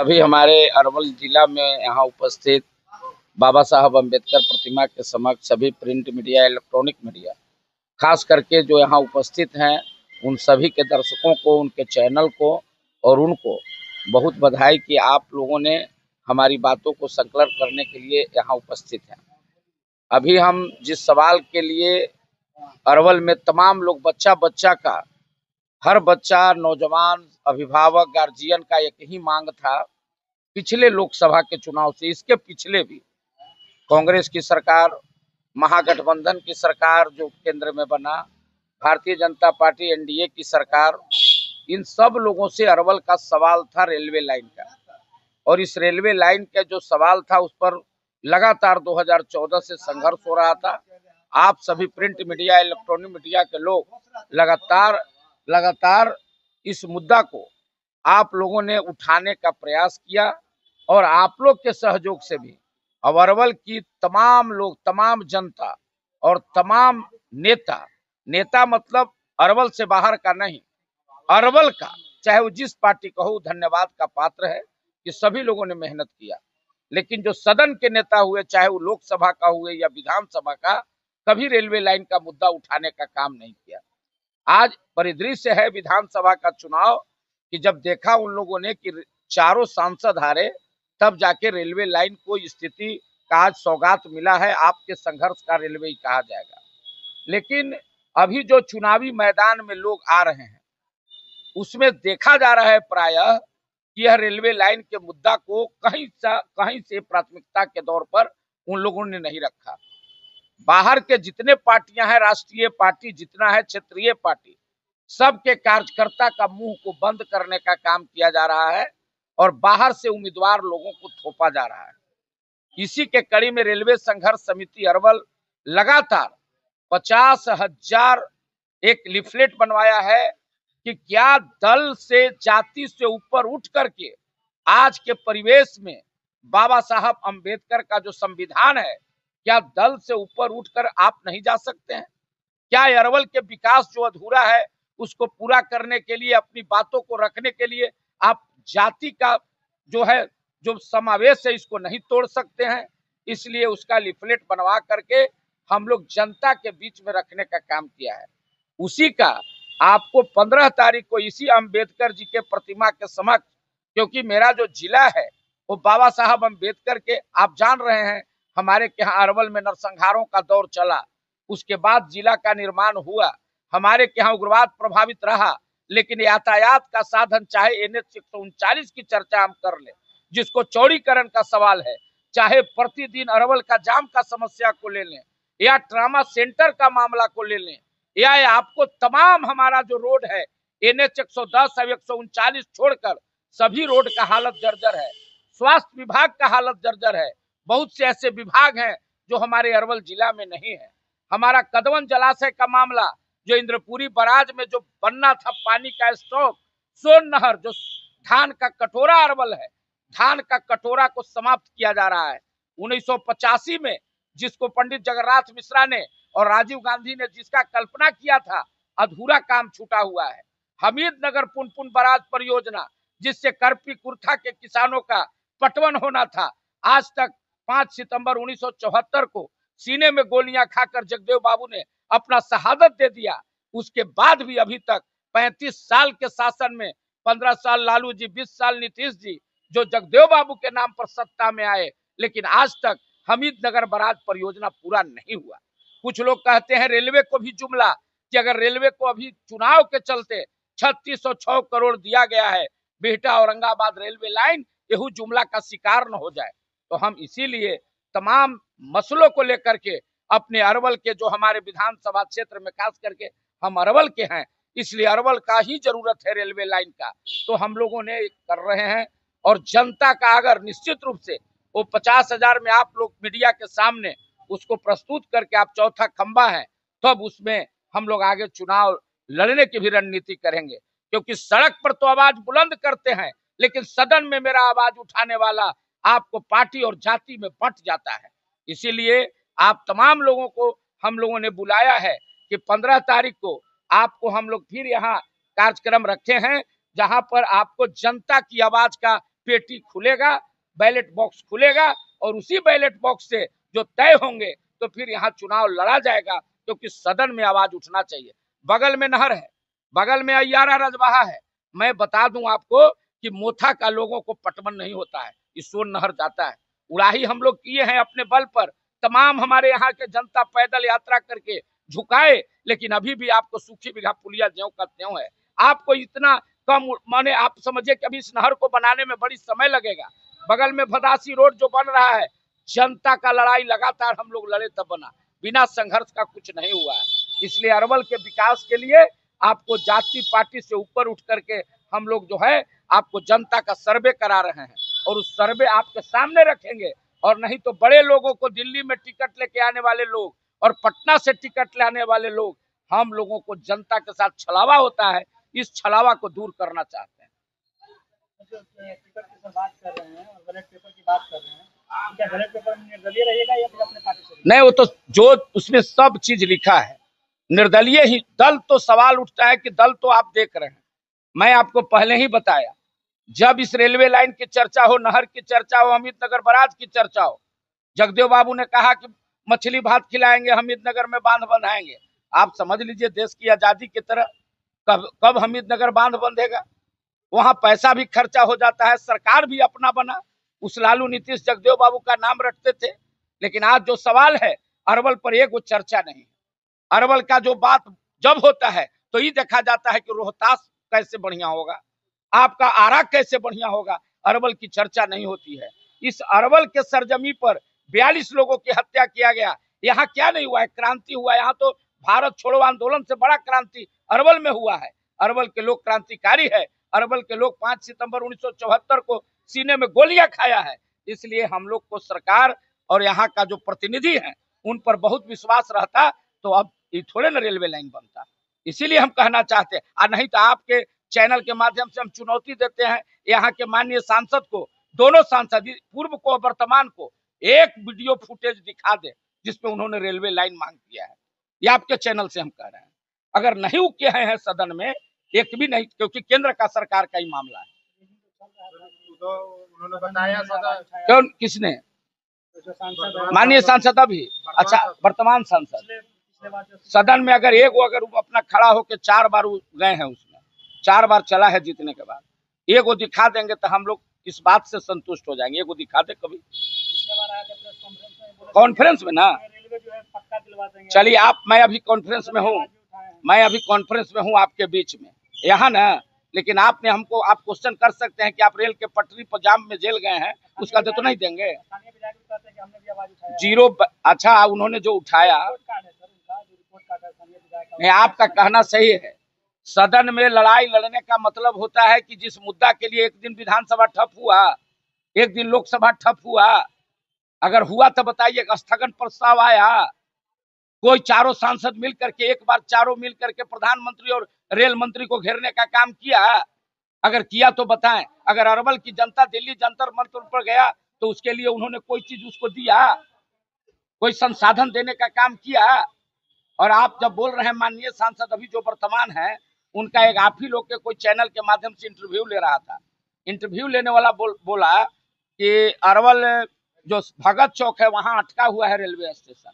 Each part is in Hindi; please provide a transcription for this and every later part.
सभी हमारे अरवल जिला में यहाँ उपस्थित बाबा साहब अम्बेडकर प्रतिमा के समक्ष सभी प्रिंट मीडिया, इलेक्ट्रॉनिक मीडिया, खास करके जो यहाँ उपस्थित हैं उन सभी के दर्शकों को, उनके चैनल को और उनको बहुत बधाई कि आप लोगों ने हमारी बातों को संकलन करने के लिए यहाँ उपस्थित हैं। अभी हम जिस सवाल के लिए अरवल में तमाम लोग बच्चा का, हर बच्चा, नौजवान, अभिभावक, गार्जियन का एक ही मांग था पिछले लोकसभा के चुनाव से, इसके पिछले भी कांग्रेस की सरकार, महागठबंधन की सरकार जो केंद्र में बना, भारतीय जनता पार्टी एनडीए की सरकार, इन सब लोगों से अरवल का सवाल था रेलवे लाइन का। और इस रेलवे लाइन का जो सवाल था उस पर लगातार 2014 से संघर्ष हो रहा था। आप सभी प्रिंट मीडिया, इलेक्ट्रॉनिक मीडिया के लोग लगातार इस मुद्दा को आप लोगों ने उठाने का प्रयास किया और आप लोग के सहयोग से भी अब अरवल की तमाम लोग, तमाम जनता और तमाम नेता मतलब अरवल से बाहर का नहीं, अरवल का, चाहे वो जिस पार्टी का हो, धन्यवाद का पात्र है कि सभी लोगों ने मेहनत किया। लेकिन जो सदन के नेता हुए, चाहे वो लोकसभा का हुए या विधानसभा का, कभी रेलवे लाइन का मुद्दा उठाने का काम नहीं किया। आज परिदृश्य है विधानसभा का चुनाव कि जब देखा उन लोगों ने कि चारों सांसद हारे, तब जाके रेलवे लाइन को स्थिति का आज सौगात मिला है। आपके संघर्ष का रेलवे ही कहा जाएगा। लेकिन अभी जो चुनावी मैदान में लोग आ रहे हैं उसमें देखा जा रहा है प्रायः कि यह रेलवे लाइन के मुद्दा को कहीं से प्राथमिकता के तौर पर उन लोगों ने नहीं रखा। बाहर के जितने पार्टियां हैं, राष्ट्रीय पार्टी जितना है, क्षेत्रीय पार्टी, सबके कार्यकर्ता का मुंह को बंद करने का काम किया जा रहा है और बाहर से उम्मीदवार लोगों को थोपा जा रहा है। इसी के कड़ी में रेलवे संघर्ष समिति अरवल लगातार 50,000 एक लिफलेट बनवाया है कि क्या दल से, जाति से ऊपर उठ करके आज के परिवेश में बाबा साहब अम्बेडकर का जो संविधान है, क्या दल से ऊपर उठकर आप नहीं जा सकते हैं? क्या अरवल के विकास जो अधूरा है उसको पूरा करने के लिए, अपनी बातों को रखने के लिए आप जाति का जो है, जो समावेश है, इसको नहीं तोड़ सकते हैं? इसलिए उसका लिफलेट बनवा करके हम लोग जनता के बीच में रखने का काम किया है। उसी का आपको 15 तारीख को इसी अम्बेडकर जी के प्रतिमा के समक्ष, क्योंकि मेरा जो जिला है वो बाबा साहब अम्बेडकर के, आप जान रहे हैं हमारे यहाँ अरवल में नरसंहारों का दौर चला, उसके बाद जिला का निर्माण हुआ, हमारे यहाँ उग्रवाद प्रभावित रहा, लेकिन यातायात का साधन, चाहे NH 139 की चर्चा हम कर ले, जिसको चौड़ीकरण का सवाल है, चाहे प्रतिदिन अरवल का जाम का समस्या को ले लें, या ट्रामा सेंटर का मामला को ले लें, या आपको तमाम हमारा जो रोड है NH 110 और 139 छोड़कर सभी रोड का हालत जर्जर है। स्वास्थ्य विभाग का हालत जर्जर है। बहुत से ऐसे विभाग हैं जो हमारे अरवल जिला में नहीं है। हमारा कदवन जलाशय का मामला, जो इंद्रपुरी बराज में जो बनना था पानी का स्टॉक, सोन नहर, जो धान का कटोरा अरवल है, धान का कटोरा को समाप्त किया जा रहा है। 1985 में जिसको पंडित जगन्नाथ मिश्रा ने और राजीव गांधी ने जिसका कल्पना किया था, अधूरा काम छूटा हुआ है। हमीद नगर पुनपुन बराज परियोजना, जिससे करपी कुर्था के किसानों का पटवन होना था, आज तक 5 सितंबर 1974 को सीने में गोलियां खाकर जगदेव बाबू ने अपना शहादत दे दिया। उसके बाद भी अभी तक 35 साल के शासन में 15 साल लालू जी, 20 साल नीतीश जी, जो जगदेव बाबू के नाम पर सत्ता में आए, लेकिन आज तक हमीद नगर बराज परियोजना पूरा नहीं हुआ। कुछ लोग कहते हैं रेलवे को भी जुमला कि अगर रेलवे को अभी चुनाव के चलते 3606 करोड़ दिया गया है, Bihta Aurangabad railway line, Yahoo जुमला का शिकार न हो जाए। तो हम इसीलिए तमाम मसलों को लेकर के अपने अरवल के, जो हमारे विधानसभा क्षेत्र में खास करके हम अरवल के हैं, इसलिए अरवल का ही जरूरत है रेलवे लाइन का, तो हम लोगों ने कर रहे हैं। और जनता का अगर निश्चित रूप से वो 50,000 में आप लोग मीडिया के सामने उसको प्रस्तुत करके आप चौथा खंबा है, तब उसमें हम लोग आगे चुनाव लड़ने की भी रणनीति करेंगे। क्योंकि सड़क पर तो आवाज बुलंद करते हैं, लेकिन सदन में मेरा आवाज उठाने वाला आपको पार्टी और जाति में बंट जाता है। इसीलिए आप तमाम लोगों को हम लोगों ने बुलाया है कि 15 तारीख को आपको हम लोग फिर यहाँ कार्यक्रम रखे हैं, जहां पर आपको जनता की आवाज का पेटी खुलेगा, बैलेट बॉक्स खुलेगा और उसी बैलेट बॉक्स से जो तय होंगे तो फिर यहाँ चुनाव लड़ा जाएगा, क्योंकि सदन में आवाज उठना चाहिए। बगल में नहर है, बगल में अय्यारा रजवाहा है। मैं बता दूं आपको कि मोथा का लोगों को पटवन नहीं होता है, इसोर नहर जाता है। उड़ाही हम लोग किए हैं अपने बल पर, तमाम हमारे यहाँ के जनता पैदल यात्रा करके झुकाए, लेकिन अभी भी आपको सूखी बिघा पुलिया ज्यों का त्यों है। आपको इतना कम माने, आप समझिए कि अभी इस नहर को बनाने में बड़ी समय लगेगा। बगल में भदासी रोड जो बन रहा है, जनता का लड़ाई लगातार हम लोग लड़े तब बना, बिना संघर्ष का कुछ नहीं हुआ है। इसलिए अरवल के विकास के लिए आपको जाति पार्टी से ऊपर उठ करके हम लोग जो है आपको जनता का सर्वे करा रहे हैं और उस सर्वे आपके सामने रखेंगे। और नहीं तो बड़े लोगों को दिल्ली में टिकट लेके आने वाले लोग और पटना से टिकट लाने वाले लोग, हम लोगों को जनता के साथ छलावा होता है, इस छलावा को दूर करना चाहते हैं। टिकट की बात कर रहे हैं और बैलेट पेपर की बात कर रहे हैं, क्या बैलेट पेपर निर्दलीय रहेगा या फिर अपने पार्टी से? नहीं, वो तो जो उसमें सब चीज लिखा है निर्दलीय ही। दल तो सवाल उठता है कि दल तो आप देख रहे हैं, मैं आपको पहले ही बताया, जब इस रेलवे लाइन की चर्चा हो, नहर की चर्चा हो, हमीदनगर बराज की चर्चा हो, जगदेव बाबू ने कहा कि मछली भात खिलाएंगे, हमीदनगर में बांध बंधाएंगे। आप समझ लीजिए देश की आजादी की तरह कब हमीदनगर बांध बंधेगा। वहां पैसा भी खर्चा हो जाता है, सरकार भी अपना बना। उस लालू नीतीश जगदेव बाबू का नाम रखते थे, लेकिन आज जो सवाल है अरवल पर एक वो चर्चा नहीं। अरवल का जो बात जब होता है तो ये देखा जाता है कि रोहतास कैसे बढ़िया होगा, आपका आरा कैसे बढ़िया होगा, अरवल की चर्चा नहीं होती है। इस अरवल के सरजमी पर 42 लोगों की हत्या किया गया, यहाँ क्या नहीं हुआ है? क्रांति हुआ है। यहाँ तो भारत छोड़ो आंदोलन से बड़ा क्रांति अरवल में हुआ है। अरवल के लोग क्रांतिकारी है। अरवल के लोग 5 सितंबर 1974 को सीने में गोलियां खाया है। इसलिए हम लोग को सरकार और यहाँ का जो प्रतिनिधि है उन पर बहुत विश्वास रहता, तो अब ये थोड़े ना रेलवे लाइन बनता। इसीलिए हम कहना चाहते हैं, और नहीं तो आपके चैनल के माध्यम से हम चुनौती देते हैं यहाँ के माननीय सांसद को, दोनों सांसद पूर्व को वर्तमान को, एक वीडियो फुटेज दिखा दे जिसपे उन्होंने रेलवे लाइन मांग किया है। ये आपके चैनल से हम कह रहे हैं, अगर नहीं किए हैं सदन में एक भी नहीं, क्योंकि केंद्र का सरकार का ही मामला है। तो उन्होंने बताया क्यों, किसने? माननीय सांसद अभी, अच्छा वर्तमान सांसद सदन में अगर एक वो अगर अपना खड़ा होकर 4 बार गए हैं, उसमें 4 बार चला है जीतने के बाद, एक वो दिखा देंगे तो हम लोग इस बात से संतुष्ट हो जाएंगे। एक वो दिखा दे कभी कॉन्फ्रेंस में ना, चलिए आप, मैं अभी कॉन्फ्रेंस में हूँ, मैं अभी कॉन्फ्रेंस में हूँ आपके बीच में यहाँ ना, लेकिन आपने हमको, आप क्वेश्चन कर सकते हैं कि आप रेल के पटरी पर जाम में जेल गए हैं, उसका तो नहीं देंगे। जीरो, अच्छा उन्होंने जो उठाया, नहीं आपका कहना सही है। सदन में लड़ाई लड़ने का मतलब होता है कि जिस मुद्दा के लिए एक दिन विधानसभा ठप हुआ, एक दिन लोकसभा ठप हुआ, अगर हुआ तो बताइए, स्थगन प्रस्ताव आया, कोई चारों सांसद मिल करके एक बार चारों मिल करके प्रधानमंत्री और रेल मंत्री को घेरने का काम किया? अगर किया तो बताएं। अगर अरवल की जनता दिल्ली जंतर मंतर पर गया तो उसके लिए उन्होंने कोई चीज उसको दिया, कोई संसाधन देने का काम किया? और आप जब बोल रहे हैं माननीय सांसद अभी जो वर्तमान है, उनका एक आप ही लोग के कोई चैनल के माध्यम से इंटरव्यू ले रहा था, इंटरव्यू लेने वाला बोला कि अरवल जो भगत चौक है वहां अटका हुआ है रेलवे स्टेशन,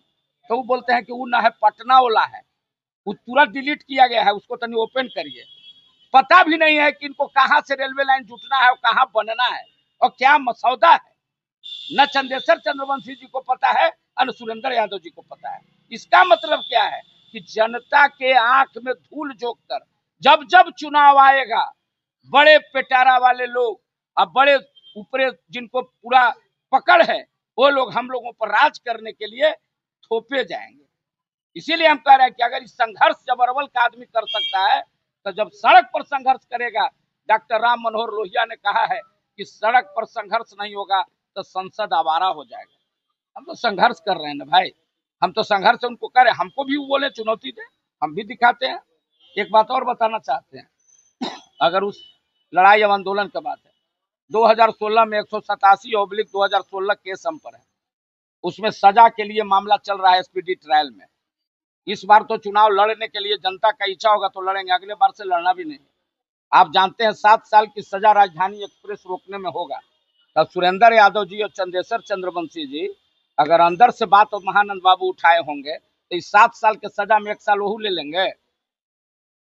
तो वो बोलते हैं कि वो ना है पटना वाला है, वो तुरंत डिलीट किया गया है, उसको तनी ओपन करिए। पता भी नहीं है कि इनको कहाँ से रेलवे लाइन जुटना है और कहाँ बनना है और क्या मसौदा है। न चंदेश्वर चंद्रवंशी जी को पता है, न सुरेंद्र यादव जी को पता है। इसका मतलब क्या है कि जनता के आंख में धूल झोंक कर जब जब चुनाव आएगा, बड़े पेटारा वाले लोग और बड़े ऊपरे जिनको पूरा पकड़ है, वो लोग हम लोगों पर राज करने के लिए थोपे जाएंगे। इसीलिए हम कह रहे हैं कि अगर इस संघर्ष जब अरवल का आदमी कर सकता है, तो जब सड़क पर संघर्ष करेगा, डॉक्टर राम मनोहर लोहिया ने कहा है कि सड़क पर संघर्ष नहीं होगा तो संसद आवारा हो जाएगा। हम तो संघर्ष कर रहे हैं ना भाई, हम तो संघर्ष उनको करें, हमको भी बोले चुनौती दे, हम भी दिखाते हैं। एक बात और बताना चाहते हैं, अगर उस लड़ाई और आंदोलन की बात है, 2016 में 187/2016 केस हम पर है, उसमें सजा के लिए मामला चल रहा है स्पीडी ट्रायल में। इस बार तो चुनाव लड़ने के लिए जनता का इच्छा होगा तो लड़ेंगे, अगले बार से लड़ना भी नहीं। आप जानते हैं 7 साल की सजा राजधानी एक्सप्रेस रोकने में होगा। तब सुरेंद्र यादव जी और चंदेश्वर चंद्रवंशी जी अगर अंदर से बात और महानंद बाबू उठाए होंगे तो इस 7 साल के सजा में 1 साल वहू ले लेंगे।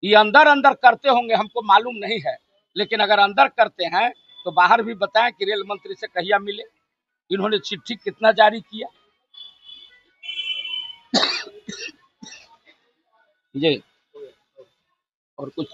ये अंदर अंदर करते होंगे, हमको मालूम नहीं है, लेकिन अगर अंदर करते हैं तो बाहर भी बताएं कि रेल मंत्री से कहिया मिले, इन्होंने चिट्ठी कितना जारी किया। जी और कुछ